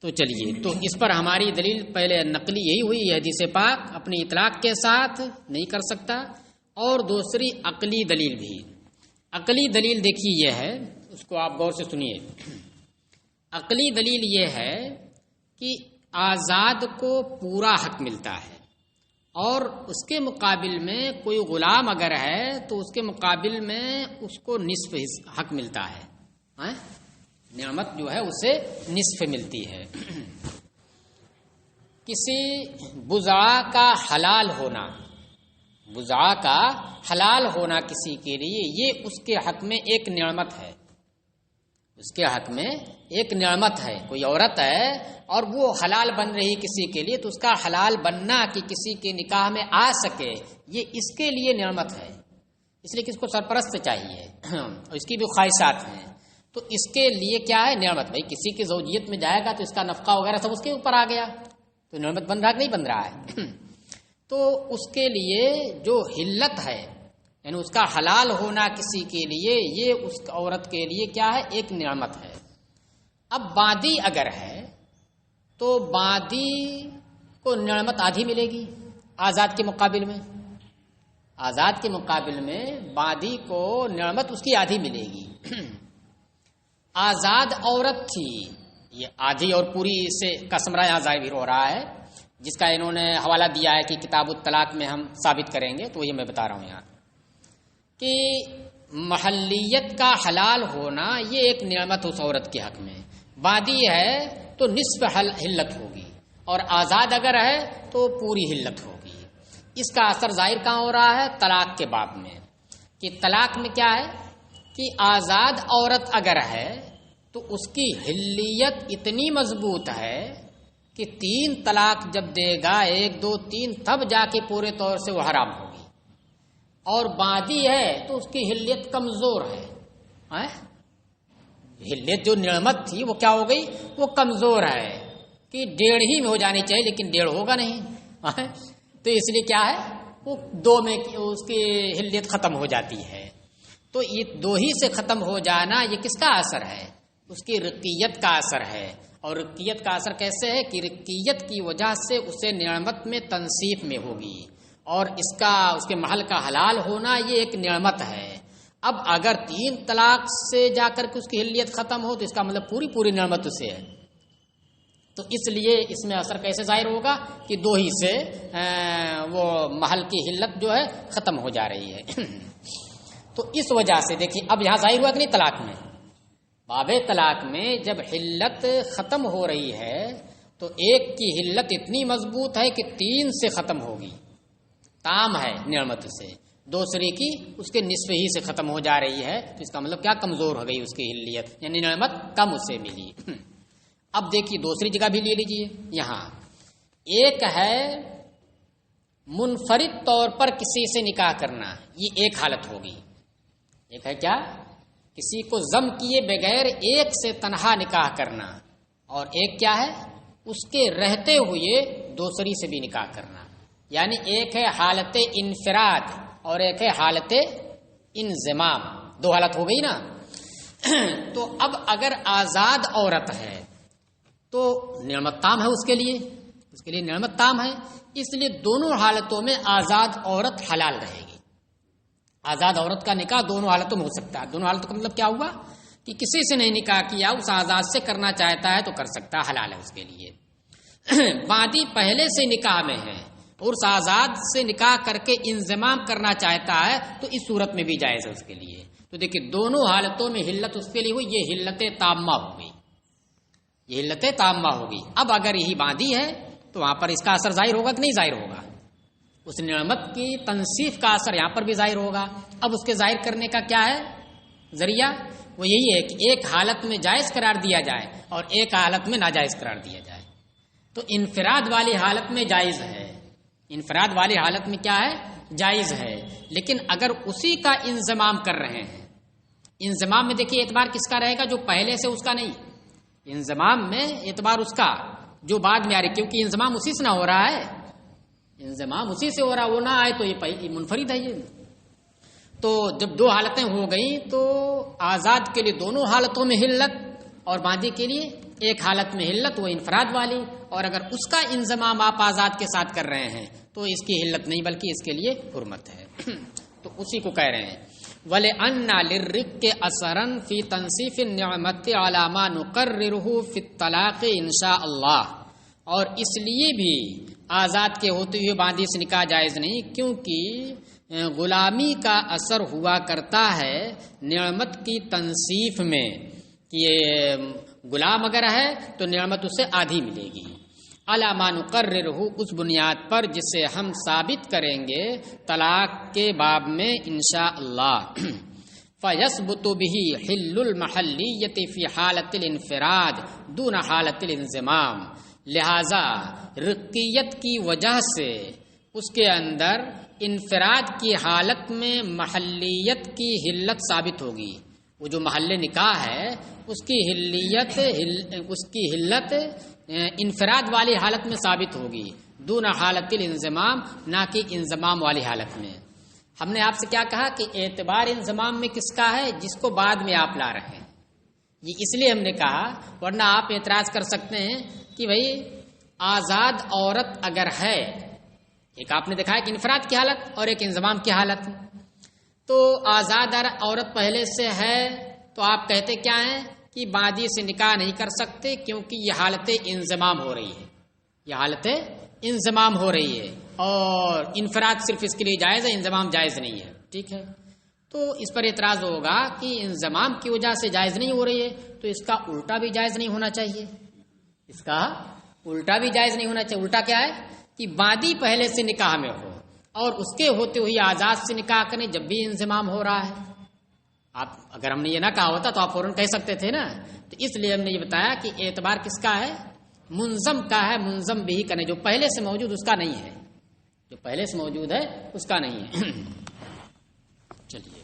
تو چلیے، تو اس پر ہماری دلیل پہلے نقلی یہی ہوئی، حدیث پاک اپنی اطلاق کے ساتھ نہیں کر سکتا، اور دوسری عقلی دلیل بھی. عقلی دلیل دیکھیے یہ ہے، اس کو آپ غور سے سنیے. عقلی دلیل یہ ہے کہ آزاد کو پورا حق ملتا ہے، اور اس کے مقابل میں کوئی غلام اگر ہے تو اس کے مقابل میں اس کو نصف حق ملتا ہے. نعمت جو ہے اسے نصف ملتی ہے. کسی بضاعہ کا حلال ہونا، بضاعہ کا حلال ہونا کسی کے لیے یہ اس کے حق میں ایک نعمت ہے، اس کے حق میں ایک نعمت ہے. کوئی عورت ہے اور وہ حلال بن رہی کسی کے لیے، تو اس کا حلال بننا کہ کسی کے نکاح میں آ سکے یہ اس کے لیے نعمت ہے، اس لیے کہ اس کو سرپرست چاہیے اور اس کی بھی خواہشات ہیں. تو اس کے لیے کیا ہے نعمت؟ بھائی کسی کی زوجیت میں جائے گا تو اس کا نفقہ وغیرہ سب اس کے اوپر آ گیا، تو نعمت بن رہا کہ نہیں بن رہا ہے؟ تو اس کے لیے جو حلت ہے، یعنی اس کا حلال ہونا کسی کے لیے، یہ اس عورت کے لیے کیا ہے؟ ایک نعمت ہے. اب بادی اگر ہے تو بادی کو نعمت آدھی ملے گی آزاد کے مقابل میں. آزاد کے مقابل میں بادی کو نعمت اس کی آدھی ملے گی. آزاد عورت تھی، یہ آدھی اور پوری سے کا سمرہ یہاں ظاہر ہو رہا ہے، جس کا انہوں نے حوالہ دیا ہے کہ کتاب الطلاق میں ہم ثابت کریں گے. تو یہ میں بتا رہا ہوں یہاں کہ محلیت کا حلال ہونا یہ ایک نعمت اس عورت کے حق میں. بادی ہے تو نصف حلت ہوگی، اور آزاد اگر ہے تو پوری حلت ہوگی. اس کا اثر ظاہر کہاں ہو رہا ہے؟ طلاق کے باب میں. کہ طلاق میں کیا ہے کہ آزاد عورت اگر ہے تو اس کی حلیت اتنی مضبوط ہے کہ 3 طلاق جب دے گا، 1 2 3، تب جا کے پورے طور سے وہ حرام ہوگی. اور بادی ہے تو اس کی حلیت کمزور ہے. حلیت جو نعمت تھی وہ کیا ہو گئی؟ وہ کمزور ہے کہ 1.5 ہی میں ہو جانی چاہیے، لیکن 1.5 ہوگا نہیں. تو اس لیے کیا ہے وہ 2 میں اس کی حلیت ختم ہو جاتی ہے. تو یہ 2 ہی سے ختم ہو جانا یہ کس کا اثر ہے؟ اس کی رقیت کا اثر ہے. اور رقیت کا اثر کیسے ہے کہ رقیت کی وجہ سے اسے نعمت میں تنصیف میں ہوگی، اور اس کے محل کا حلال ہونا یہ ایک نعمت ہے. اب اگر 3 طلاق سے جا کر کے اس کی حلیت ختم ہو تو اس کا مطلب پوری نعمت اسے ہے. تو اس لیے اس میں اثر کیسے ظاہر ہوگا کہ 2 ہی سے وہ محل کی حلت جو ہے ختم ہو جا رہی ہے. تو اس وجہ سے دیکھیے اب یہاں ظاہر ہوا کہ نہیں طلاق میں، باب طلاق میں جب حلت ختم ہو رہی ہے تو ایک کی حلت اتنی مضبوط ہے کہ 3 سے ختم ہوگی، تام ہے نعمت سے. دوسری کی اس کے نصف ہی سے ختم ہو جا رہی ہے، تو اس کا مطلب کیا کمزور ہو گئی اس کی حلیت، یعنی نعمت کم اسے ملی. اب دیکھیے دوسری جگہ بھی لے لیجئے. یہاں ایک ہے منفرد طور پر کسی سے نکاح کرنا، یہ ایک حالت ہوگی. ایک ہے کیا؟ کسی کو ضم کیے بغیر ایک سے تنہا نکاح کرنا. اور ایک کیا ہے؟ اس کے رہتے ہوئے دوسری سے بھی نکاح کرنا، یعنی ایک ہے حالت انفراد اور ایک ہے حالت انضمام، دو حالت ہو گئی نا۔ تو اب اگر آزاد عورت ہے تو نعمت تام ہے، اس کے لیے نعمت تام ہے، اس لیے دونوں حالتوں میں آزاد عورت حلال رہے گی۔ آزاد عورت کا نکاح دونوں حالتوں میں ہو سکتا ہے۔ دونوں حالتوں کا مطلب کیا ہوا کہ کسی سے نہیں نکاح کیا، اس آزاد سے کرنا چاہتا ہے تو کر سکتا ہے، حلال ہے اس کے لیے۔ باندی پہلے سے نکاح میں ہے اور اس آزاد سے نکاح کر کے انضمام کرنا چاہتا ہے تو اس صورت میں بھی جائز ہے اس کے لیے۔ تو دیکھیں دونوں حالتوں میں حلت اس کے لیے ہوئی، یہ حلت تامہ ہو گئی، یہ حلت تامہ ہوگی۔ اب اگر یہی باندی ہے تو وہاں پر اس کا اثر ظاہر ہوگا کہ نہیں ظاہر ہوگا؟ اس نعمت کی تنصیف کا اثر یہاں پر بھی ظاہر ہوگا۔ اب اس کے ظاہر کرنے کا کیا ہے ذریعہ؟ وہ یہی ہے کہ ایک حالت میں جائز قرار دیا جائے اور ایک حالت میں ناجائز قرار دیا جائے۔ تو انفراد والی حالت میں جائز ہے، انفراد والی حالت میں کیا ہے؟ جائز ہے۔ لیکن اگر اسی کا انضمام کر رہے ہیں، انضمام میں دیکھیے اعتبار کس کا رہے گا؟ جو پہلے سے اس کا نہیں، انضمام میں اعتبار اس کا جو بعد میں آ رہی، کیونکہ انضمام اسی سے نہ ہو رہا ہے، انضمام اسی سے ہو رہا، وہ نہ آئے تو یہ منفرد ہے۔ یہ تو جب دو حالتیں ہو گئیں تو آزاد کے لیے دونوں حالتوں میں حلت اور باندی کے لیے ایک حالت میں حلت، وہ انفراد والی، اور اگر اس کا انضمام آپ آزاد کے ساتھ کر رہے ہیں تو اس کی حلت نہیں بلکہ اس کے لیے حرمت ہے۔ تو اسی کو کہہ رہے ہیں وَلِأَنَّ لِلرِّقِّ أَثَرًا فِي تَنصِيفِ النِّعْمَةِ عَلَى مَا نُقَرِّرُهُ فِي الطَّلَاقِ إِنْ شَاءَ اللَّهُ، اور اس لیے بھی آزاد کے ہوتے ہوئے باندی سے نکاح جائز نہیں، کیونکہ غلامی کا اثر ہوا کرتا ہے نعمت کی تنصیف میں، کہ یہ غلام اگر ہے تو نعمت اسے آدھی ملے گی، علی ما نقررہ، اس بنیاد پر جسے ہم ثابت کریں گے طلاق کے باب میں انشاءاللہ۔ فیثبت به حل المحلیت فی حالت الانفراد دون حالت الانضمام، لہذا رقیت کی وجہ سے اس کے اندر انفراد کی حالت میں محلیت کی حلت ثابت ہوگی۔ وہ جو محل نکاح ہے اس کی حلت انفراد والی حالت میں ثابت ہوگی، دون حالت الانضمام، نہ کہ انضمام والی حالت میں۔ ہم نے آپ سے کیا کہا کہ اعتبار انضمام میں کس کا ہے؟ جس کو بعد میں آپ لا رہے ہیں، یہ اس لیے ہم نے کہا، ورنہ آپ اعتراض کر سکتے ہیں کہ بھئی آزاد عورت اگر ہے، ایک آپ نے دکھایا کہ انفراد کی حالت اور ایک انضمام کی حالت، تو آزاد عورت پہلے سے ہے تو آپ کہتے کیا ہیں کہ باندی سے نکاح نہیں کر سکتے کیونکہ یہ حالت انضمام ہو رہی ہے، یہ حالت انضمام ہو رہی ہے، اور انفراد صرف اس کے لیے جائز ہے، انضمام جائز نہیں ہے۔ ٹھیک ہے، تو اس پر اعتراض ہوگا کہ انضمام کی وجہ سے جائز نہیں ہو رہی ہے تو اس کا الٹا بھی جائز نہیں ہونا چاہیے، اس کا الٹا بھی جائز نہیں ہونا چاہیے۔ الٹا کیا ہے کہ باندی پہلے سے نکاح میں ہو اور اس کے ہوتے ہوئی آزاد سے نکاح کریں جب بھی انضمام ہو رہا ہے۔ آپ اگر ہم نے یہ نہ کہا ہوتا تو آپ فوراً کہہ سکتے تھے نا، تو اس لیے ہم نے یہ بتایا کہ اعتبار کس کا ہے؟ منظم کا ہے، منظم بھی کرنے، جو پہلے سے موجود اس کا نہیں ہے، جو پہلے سے موجود ہے اس کا نہیں ہے۔ چلیے،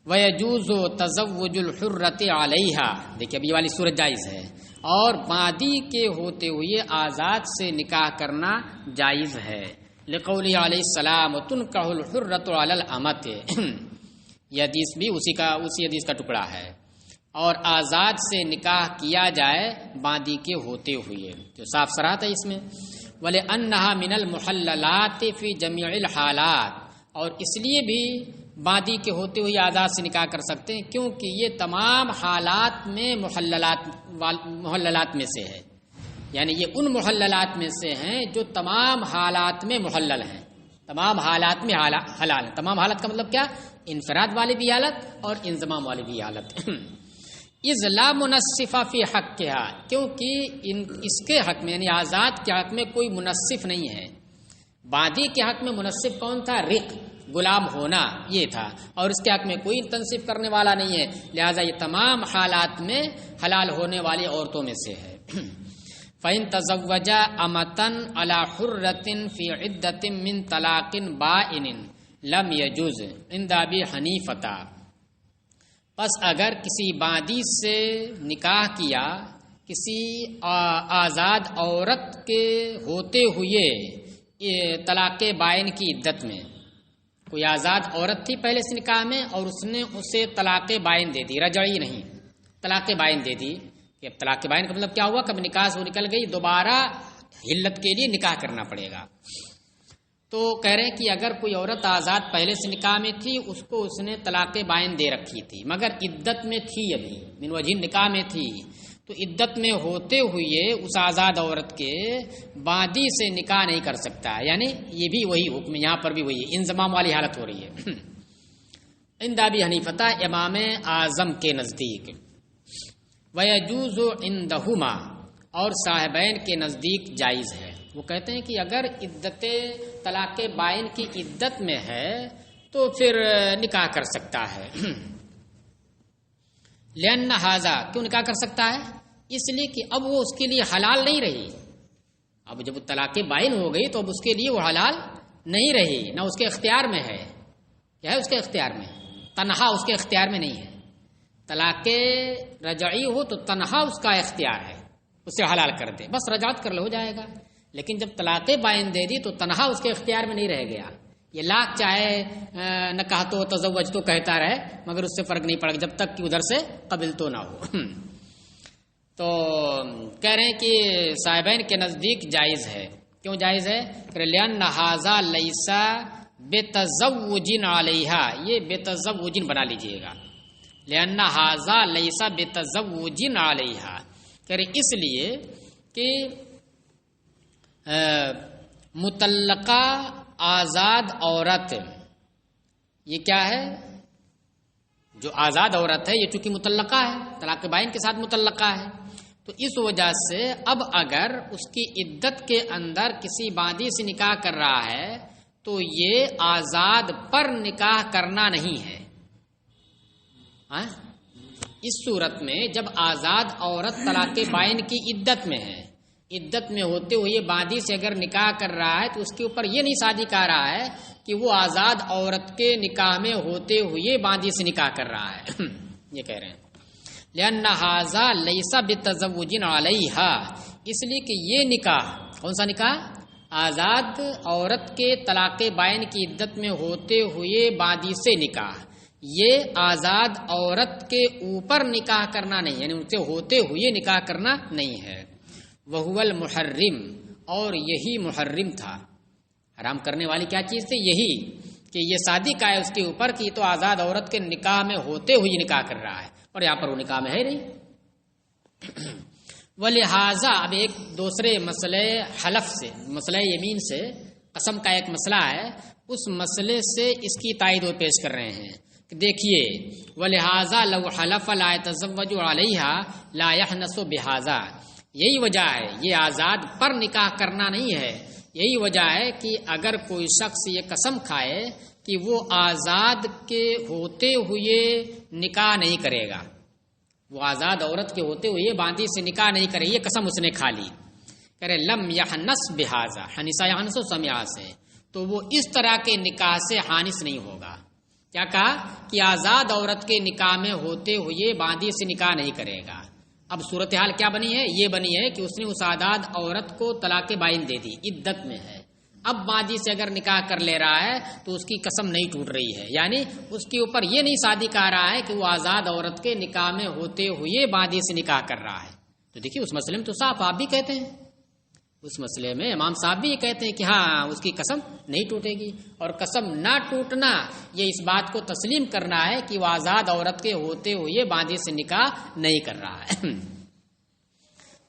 وَيَجُوزُ تَزَوُّجُ الْحُرَّةِ عَلَيْهَا، دیکھیے اب یہ والی صورت جائز ہے، اور باندی کے ہوتے ہوئے آزاد سے نکاح کرنا جائز ہے، لقوله علیہ السلام تنکح الحرۃ علی الامۃ، یہ حدیث بھی اسی حدیث کا ٹکڑا ہے، اور آزاد سے نکاح کیا جائے باندی کے ہوتے ہوئے، جو صاف صراحت ہے اس میں۔ وَلِأَنَّهَا مِنَ الْمُحَلَّلَاتِ فِي جَمِيعِ الْحَالَاتِ، اور اس لیے بھی باندی کے ہوتے ہوئے آزاد سے نکاح کر سکتے ہیں کیونکہ یہ تمام حالات میں محللات میں سے ہے، یعنی یہ ان محللات میں سے ہیں جو تمام حالات میں محلل ہیں، تمام حالات میں حلال ہیں۔ تمام حالت کا مطلب کیا؟ انفراد والی بھی حالت اور انضمام والی بھی حالت۔ اذ لا منصف فی حقها، کیونکہ اس کے حق میں یعنی آزاد کے حق میں کوئی منصف نہیں ہے۔ باندی کے حق میں منصف کون تھا؟ رق، غلام ہونا، یہ تھا، اور اس کے حق میں کوئی تنصیف کرنے والا نہیں ہے، لہذا یہ تمام حالات میں حلال ہونے والی عورتوں میں سے ہے۔ فَإِن تَزَوَّجَ أَمَةً عَلَى حُرَّةٍ فِي عِدَّةٍ مِّن طَلَاقٍ بَائِنٍ لَمْ يَجُوزْ عِندَ أَبِي حَنِیفَةَ، پس اگر کسی باندی سے نکاح کیا کسی آزاد عورت کے ہوتے ہوئے طلاق بائن کی عدت میں، کوئی آزاد عورت تھی پہلے سے نکاح میں اور اس نے اسے طلاق بائن دے دی، رجعی نہیں، طلاق بائن دے دی، کہ اب طلاق بائن کا مطلب کیا ہوا؟ کب نکاح سے وہ نکل گئی دوبارہ حلت کے لیے نکاح کرنا پڑے گا۔ تو کہہ رہے ہیں کہ اگر کوئی عورت آزاد پہلے سے نکاح میں تھی، اس کو اس نے طلاق بائن دے رکھی تھی، مگر عدت میں تھی، ابھی من وجہ نکاح میں تھی، تو عدت میں ہوتے ہوئے اس آزاد عورت کے بادی سے نکاح نہیں کر سکتا ہے، یعنی یہ بھی وہی حکم، یہاں پر بھی وہی انضمام والی حالت ہو رہی ہے۔ عند ابی حنیفہ امام اعظم کے نزدیک، وَيَجُوزُ عِندَهُمَا، اور صاحبین کے نزدیک جائز ہے۔ وہ کہتے ہیں کہ اگر عدت طلاق بائن کی عدت میں ہے تو پھر نکاح کر سکتا ہے۔ لأن ھذا، کیوں نکاح کر سکتا ہے؟ اس لیے کہ اب وہ اس کے لیے حلال نہیں رہی، اب جب طلاق بائن ہو گئی تو اب اس کے لیے وہ حلال نہیں رہی، نہ اس کے اختیار میں ہے، کیا ہے اس کے اختیار میں؟ تنہا اس کے اختیار میں نہیں ہے۔ طلاق رجعی ہو تو تنہا اس کا اختیار ہے، اسے حلال کر دے، بس رجعت کر لے ہو جائے گا۔ لیکن جب طلاق بائن دے دی تو تنہا اس کے اختیار میں نہیں رہ گیا، یہ لاکھ چاہے نکاح تو تزوج تو کہتا رہے مگر اس سے فرق نہیں پڑے گا جب تک کہ ادھر سے قبل تو نہ ہو۔ تو کہہ رہے ہیں کہ صاحبین کے نزدیک جائز ہے۔ کیوں جائز ہے؟ کہ لأن ھذا لیس بتزوج علیہا، یہ بتزوج بنا لیجئے گا، لأن ھذا لیس بتزوج علیہا، کہہ رہے اس لیے کہ مطلقہ آزاد عورت، یہ کیا ہے؟ جو آزاد عورت ہے یہ چونکہ مطلقہ ہے، طلاق بائن کے ساتھ مطلقہ ہے، تو اس وجہ سے اب اگر اس کی عدت کے اندر کسی باندی سے نکاح کر رہا ہے تو یہ آزاد پر نکاح کرنا نہیں ہے۔ اس صورت میں جب آزاد عورت طلاق بائن کی عدت میں ہے، عدت میں ہوتے ہوئے باندی سے اگر نکاح کر رہا ہے تو اس کے اوپر یہ نہیں شادی کر رہا ہے کہ وہ آزاد عورت کے نکاح میں ہوتے ہوئے باندی سے نکاح کر رہا ہے۔ یہ کہہ رہے ہیں لأن ھذا لیس بتزوج علیہا، اس لیے کہ یہ نکاح، کون سا نکاح؟ آزاد عورت کے طلاق بائن کی عدت میں ہوتے ہوئے باندی سے نکاح، یہ آزاد عورت کے اوپر نکاح کرنا نہیں، یعنی ان سے ہوتے ہوئے نکاح کرنا نہیں ہے۔ وَهُوَ الْمُحَرِّمُ، اور یہی محرم تھا، حرام کرنے والی کیا چیز تھی؟ یہی کہ یہ شادی کا ہے اس کے اوپر کی تو آزاد عورت کے نکاح میں ہوتے ہوئے نکاح کر رہا ہے اور یہاں پر وہ نکاح میں ہے نہیں۔ وَلِہَٰذَا، اب ایک دوسرے مسئلے حلف سے، مسئلہ یمین سے، قسم کا ایک مسئلہ ہے، اس مسئلے سے اس کی تائید وہ پیش کر رہے ہیں کہ دیکھیے وَلِہَٰذَا لَوْ حَلَفَ لَا يَتَزَوَّجُ عَلَيْهَا لَا يَحْنَثُ بِهَٰذَا، یہی وجہ ہے، یہ آزاد پر نکاح کرنا نہیں ہے، یہی وجہ ہے کہ اگر کوئی شخص یہ قسم کھائے کہ وہ آزاد کے ہوتے ہوئے نکاح نہیں کرے گا، وہ آزاد عورت کے ہوتے ہوئے باندی سے نکاح نہیں کرے، یہ قسم اس نے کھا لی، کہہ رہے لم یحنس بہذا، حنیسہ یحنس سمیا سے، تو وہ اس طرح کے نکاح سے حانس نہیں ہوگا۔ کیا کہا؟ کہ آزاد عورت کے نکاح میں ہوتے ہوئے باندی سے نکاح نہیں کرے گا۔ اب صورتحال کیا بنی ہے؟ یہ بنی ہے کہ اس نے اس آزاد عورت کو طلاق بائن دے دی، عدت میں ہے، اب باندی سے اگر نکاح کر لے رہا ہے تو اس کی قسم نہیں ٹوٹ رہی ہے، یعنی اس کے اوپر یہ نہیں شادی کر رہا ہے کہ وہ آزاد عورت کے نکاح میں ہوتے ہوئے باندی سے نکاح کر رہا ہے۔ تو دیکھیے اس مسئلے میں تو صاف آپ بھی کہتے ہیں، اس مسئلے میں امام صاحب بھی یہ کہتے ہیں کہ ہاں اس کی قسم نہیں ٹوٹے گی، اور قسم نہ ٹوٹنا یہ اس بات کو تسلیم کرنا ہے کہ وہ آزاد عورت کے ہوتے ہوئے باندی سے نکاح نہیں کر رہا ہے۔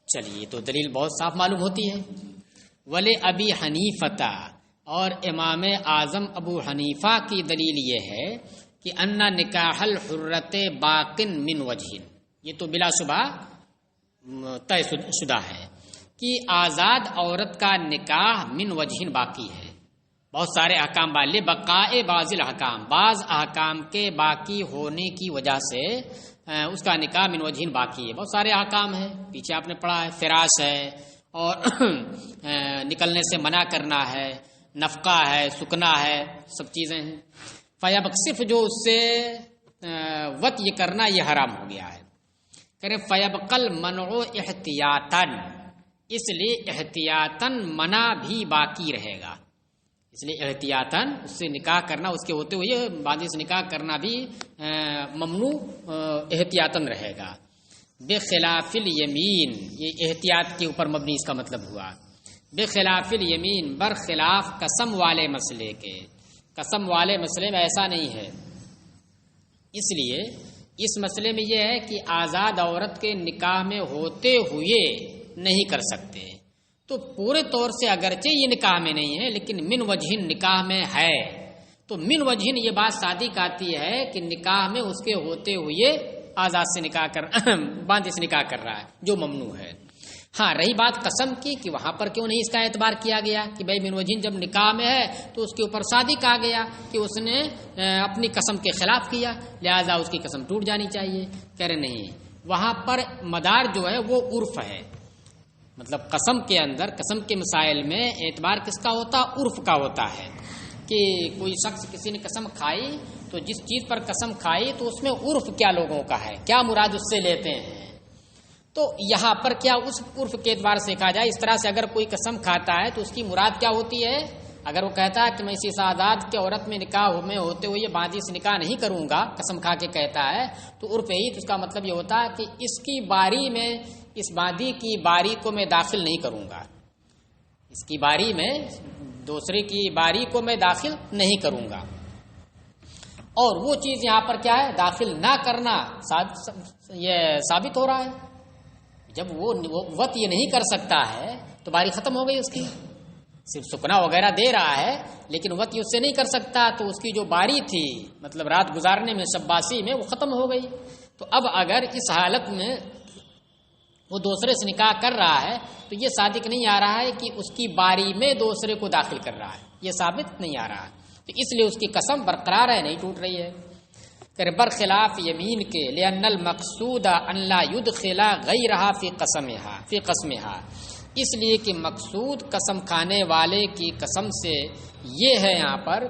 چلیے تو دلیل بہت صاف معلوم ہوتی ہے۔ ولی ابی حنیفہ، اور امام اعظم ابو حنیفہ کی دلیل یہ ہے کہ ان نکاح الحرۃ باق من وجہ، یہ تو بلا شبہ طے شدہ ہے کہ آزاد عورت کا نکاح من وجہ باقی ہے، بہت سارے احکام والے بقاء بعض الاحکام، بعض احکام کے باقی ہونے کی وجہ سے اس کا نکاح من وجہ باقی ہے۔ بہت سارے احکام ہیں، پیچھے آپ نے پڑھا ہے، فراش ہے اور نکلنے سے منع کرنا ہے، نفقہ ہے، سکنا ہے، سب چیزیں ہیں۔ فیب صرف جو اس سے وط یہ کرنا یہ حرام ہو گیا ہے۔ کرے فیبقل منع احتیاطاً، اس لیے احتیاطاً منع بھی باقی رہے گا، اس لیے احتیاطاً اس سے نکاح کرنا، اس کے ہوتے ہوئے باندی سے نکاح کرنا بھی ممنوع احتیاطاً رہے گا۔ بخلاف الیمین، یہ احتیاط کے اوپر مبنی اس کا مطلب ہوا، بخلاف الیمین، برخلاف قسم والے مسئلے کے، قسم والے مسئلے میں ایسا نہیں ہے۔ اس لیے اس مسئلے میں یہ ہے کہ آزاد عورت کے نکاح میں ہوتے ہوئے نہیں کر سکتے، تو پورے طور سے اگرچہ یہ نکاح میں نہیں ہے لیکن من وجہن نکاح میں ہے، تو من وجہن یہ بات صادق آتی ہے کہ نکاح میں اس کے ہوتے ہوئے آزاد سے نکاح کر باندی سے نکاح کر رہا ہے، جو ممنوع ہے۔ ہاں رہی بات قسم کی کہ وہاں پر کیوں نہیں اس کا اعتبار کیا گیا کہ بھائی من وجہن جب نکاح میں ہے تو اس کے اوپر صادق آ گیا کہ اس نے اپنی قسم کے خلاف کیا، لہذا اس کی قسم ٹوٹ جانی چاہیے۔ کہہ رہے نہیں، وہاں پر مدار جو ہے وہ عرف ہے، مطلب قسم کے اندر، قسم کے مسائل میں اعتبار کس کا ہوتا؟ عرف کا ہوتا ہے، کہ کوئی شخص کسی نے قسم کھائی تو جس چیز پر قسم کھائی تو اس میں عرف کیا لوگوں کا ہے، کیا مراد اس سے لیتے ہیں، تو یہاں پر کیا اس عرف کے اعتبار سے کہا جائے۔ اس طرح سے اگر کوئی قسم کھاتا ہے تو اس کی مراد کیا ہوتی ہے؟ اگر وہ کہتا ہے کہ میں اسی آزاد کے عورت میں نکاح میں ہوتے ہوئے یہ باندی سے نکاح نہیں کروں گا، قسم کھا کے کہتا ہے، تو عرف یہی، تو اس کا مطلب یہ ہوتا ہے کہ اس کی باری میں، اس باندی کی باری کو میں داخل نہیں کروں گا، اس کی باری میں دوسرے کی باری کو میں داخل نہیں کروں گا۔ اور وہ چیز یہاں پر کیا ہے؟ داخل نہ کرنا یہ ثابت ہو رہا ہے۔ جب وہ وط یہ نہیں کر سکتا ہے تو باری ختم ہو گئی اس کی، صرف سکنا وغیرہ دے رہا ہے لیکن وط یہ اس سے نہیں کر سکتا، تو اس کی جو باری تھی مطلب رات گزارنے میں، شباسی میں، وہ ختم ہو گئی۔ تو اب اگر اس حالت میں وہ دوسرے سے نکاح کر رہا ہے تو یہ صادق نہیں آ رہا ہے کہ اس کی باری میں دوسرے کو داخل کر رہا ہے، یہ ثابت نہیں آ رہا ہے، تو اس لیے اس کی قسم برقرار ہے، نہیں ٹوٹ رہی ہے۔ کہ برخلاف یمین کے لأن المقصود ان لا يدخل غیرها فی قسمها، اس لیے کہ مقصود قسم کھانے والے کی قسم سے یہ ہے یہاں پر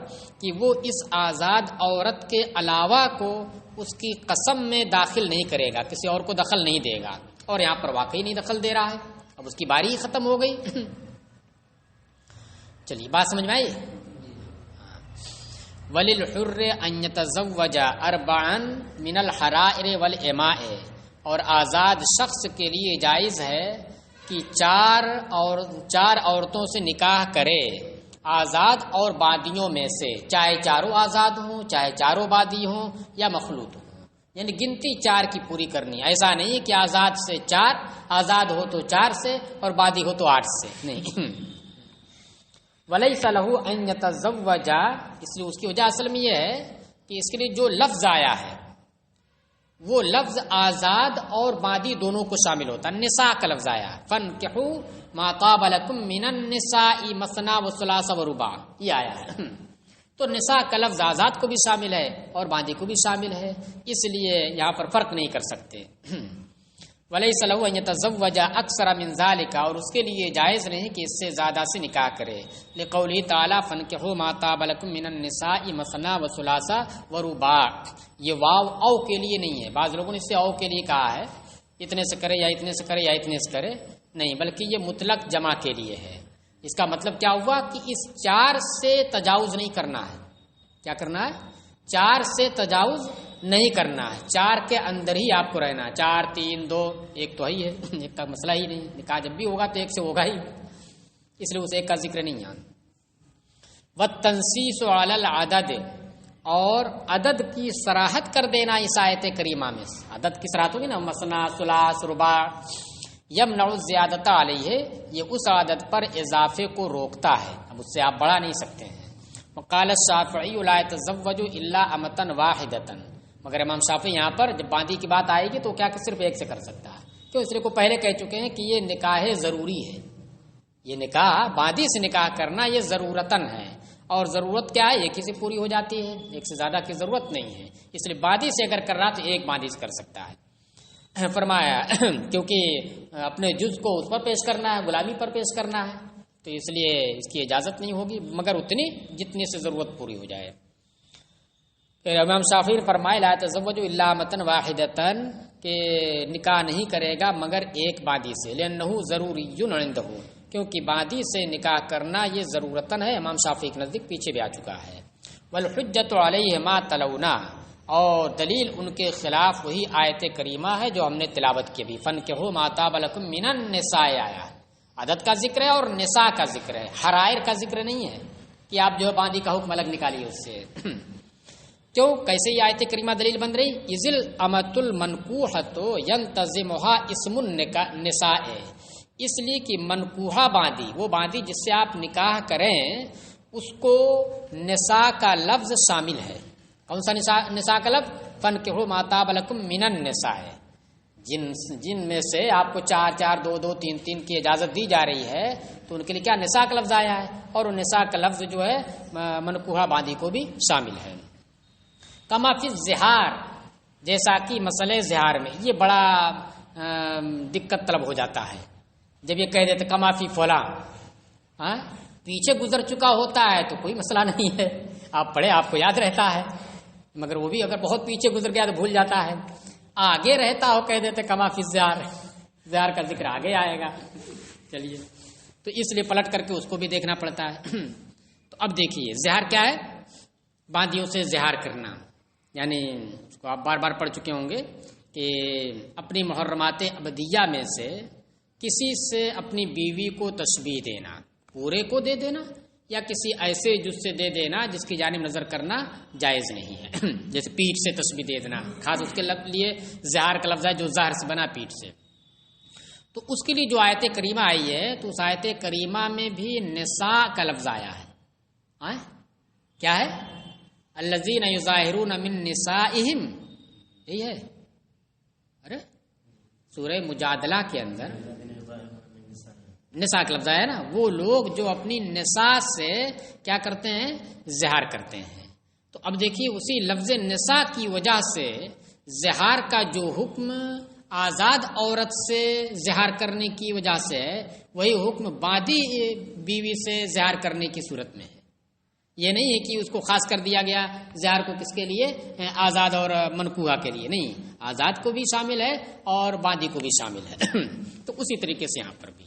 کہ وہ اس آزاد عورت کے علاوہ کو اس کی قسم میں داخل نہیں کرے گا، کسی اور کو دخل نہیں دے گا، اور یہاں پر واقعی نہیں دخل دے رہا ہے، اب اس کی باری ہی ختم ہو گئی۔ چلیے بات سمجھ میں آئی؟ وَلِلْحُرِّ أَن يَتَزَوَّجَ أَرْبَعًا مِنَ الْحَرَائِرِ وَالْإِمَاءِ، اور آزاد شخص کے لیے جائز ہے کہ چار عورتوں سے نکاح کرے، آزاد اور بادیوں میں سے، چاہے چاروں آزاد ہوں، چاہے چاروں بادی ہوں یا مخلوط ہوں، یعنی گنتی 4 کی پوری کرنی، ایسا نہیں کہ آزاد سے 4، آزاد ہو تو 4 سے اور بادی ہو تو 8 سے، نہیں۔ وَلَيْسَ لَهُ أَن يَتَزَوَّجَ، اس لیے اس کی وجہ اصل میں یہ ہے کہ اس کے لیے جو لفظ آیا ہے وہ لفظ آزاد اور بادی دونوں کو شامل ہوتا ہے، نساء کا لفظ آیا ہے، فَانْكِحُوا مَا طَابَ لَكُم مِّنَ النِّسَاءِ مَثْنَىٰ وَثُلَاثَ وَرُبَاعَ، یہ آیا ہے، تو نساء کا لفظ آزاد کو بھی شامل ہے اور بادی کو بھی شامل ہے، اس لیے یہاں پر فرق نہیں کر سکتے۔ وَلَيْسَ لَهُ أَن يَتَزَوَّجَ أَكْثَرَ مِن ذَلِكَ، اور اس کے لیے جائز نہیں کہ اس سے زیادہ سے نکاح کرے، لِقَوْلِهِ تَعَالَىٰ فَانْكِحُوا مَا طَابَ لَكُم مِّنَ النِّسَاءِ مَثْنَىٰ وَثُلَاثَ وَرُبَاعَ، یہ واو او کے لیے نہیں ہے، بعض لوگوں نے اس سے او کے لیے کہا ہے، اتنے سے کرے یا اتنے سے کرے یا اتنے سے کرے، نہیں، بلکہ یہ مطلق جمع کے لیے ہے۔ اس کا مطلب کیا ہوا کہ اس 4 سے تجاوز نہیں کرنا ہے، کیا کرنا ہے؟ 4 سے تجاوز نہیں کرنا ہے، 4 کے اندر ہی آپ کو رہنا ہے، 4 3 2 1 تو ہی ہے، ایک کا مسئلہ ہی نہیں، نکاح جب بھی ہوگا تو 1 سے ہوگا ہی، اس لیے اس 1 کا ذکر نہیں ہے۔ وَالتَّنْصِيصُ عَلَى الْعَدَدِ، اور عدد کی صراحت کر دینا اس آیت کریمہ میں، عدد کی صراحت ہوگی نا، مثنا ثلاث رباع، یمنع الزیادۃ علیہ، یہ اس عدد پر اضافے کو روکتا ہے، اب اس سے آپ بڑھا نہیں سکتے ہیں۔ وقال الشافعی لا يتزوج الا امۃ واحدۃ، مگر امام شافعی یہاں پر جب باندی کی بات آئے گی تو کیا کہ صرف 1 سے کر سکتا ہے، کیوں؟ اس لیے کو پہلے کہہ چکے ہیں کہ یہ نکاح ضروری ہے، یہ نکاح باندی سے نکاح کرنا یہ ضرورتاً ہے، اور ضرورت کیا ہے؟ 1 ہی سے پوری ہو جاتی ہے، 1 سے زیادہ کی ضرورت نہیں ہے، اس لیے باندی سے اگر کر رہا تو 1 باندی سے کر سکتا ہے۔ فرمایا کیونکہ اپنے جز کو اس پر پیش کرنا ہے، غلامی پر پیش کرنا ہے، تو اس لیے اس کی اجازت نہیں ہوگی مگر اتنی جتنی سے ضرورت پوری ہو جائے۔ پھر امام شافعی نے فرمایا لا تزوج الا امۃ واحدۃ، کہ نکاح نہیں کرے گا مگر ایک باندی سے، لأنہ ضروری عندہ، کیونکہ باندی سے نکاح کرنا یہ ضرورتاً ہے، امام شافعی کے نزدیک پیچھے بھی آ چکا ہے۔ والحجۃ علیہ ما تلونا، اور دلیل ان کے خلاف وہی آیت کریمہ ہے جو ہم نے تلاوت کی بھی، فنکحوا ما طاب لکم من النساء آیا، عدد کا ذکر ہے اور نساء کا ذکر ہے، حرائر کا ذکر نہیں ہے کہ آپ جو ہے باندی کا حکم الگ نکالیے اس سے۔ کیوں؟ کیسے یہ آیت کریمہ دلیل بن رہی؟ اذل امۃ المنکوحۃ ینتظمها اسم النساء، اس لیے کہ منکوحہ باندی، وہ باندی جس سے آپ نکاح کریں، اس کو نساء کا لفظ شامل ہے۔ کون سا نساء کا لفظ؟ فنکحوا ما طاب لکم من النساء، جن میں سے آپ کو 4 4 2 2 3 3 کی اجازت دی جا رہی ہے، تو ان کے لیے کیا نساء کا لفظ آیا ہے، اور وہ نساء کا لفظ جو ہے منکوحہ باندی کو بھی شامل ہے۔ کما فی الزہار، جیسا کہ مسئلہ زہار میں یہ بڑا دقت طلب ہو جاتا ہے جب یہ کہہ دیتے کما فی فلاں، پیچھے گزر چکا ہوتا ہے تو کوئی مسئلہ نہیں ہے، آپ پڑھے آپ کو یاد رہتا ہے، مگر وہ بھی اگر بہت پیچھے گزر گیا تو بھول جاتا ہے، آگے رہتا ہو کہہ دیتے کما فی الزہار، زہار کا ذکر آگے آئے گا۔ چلیے، تو اس لیے پلٹ کر کے اس کو بھی دیکھنا پڑتا ہے۔ تو اب دیکھیے زہار کیا ہے؟ باندیوں سے زہار کرنا، یعنی اس کو آپ بار بار پڑھ چکے ہوں گے کہ اپنی محرمات ابدیہ میں سے کسی سے اپنی بیوی کو تشبیہ دینا، پورے کو دے دینا یا کسی ایسے جز سے دے دینا جس کی جانب نظر کرنا جائز نہیں ہے، جیسے پیٹھ سے تشبیہ دے دینا، خاص اس کے لیے زہار کا لفظ ہے جو زہر سے بنا پیٹھ سے۔ تو اس کے لیے جو آیت کریمہ آئی ہے تو اس آیت کریمہ میں بھی نساء کا لفظ آیا ہے۔ کیا ہے؟ الذین یظاہرون من نسائہم، یہی ہے؟ ارے سورہ مجادلہ کے اندر نساء کا لفظ آیا نا، وہ لوگ جو اپنی نساء سے کیا کرتے ہیں؟ زہار کرتے ہیں۔ تو اب دیکھیے اسی لفظ نساء کی وجہ سے زہار کا جو حکم آزاد عورت سے زہار کرنے کی وجہ سے ہے، وہی حکم باندی بیوی سے زہار کرنے کی صورت میں ہے۔ یہ نہیں ہے کہ اس کو خاص کر دیا گیا زہار کو کس کے لیے؟ آزاد اور منکوحہ کے لیے نہیں، آزاد کو بھی شامل ہے اور باندی کو بھی شامل ہے۔ تو اسی طریقے سے یہاں پر بھی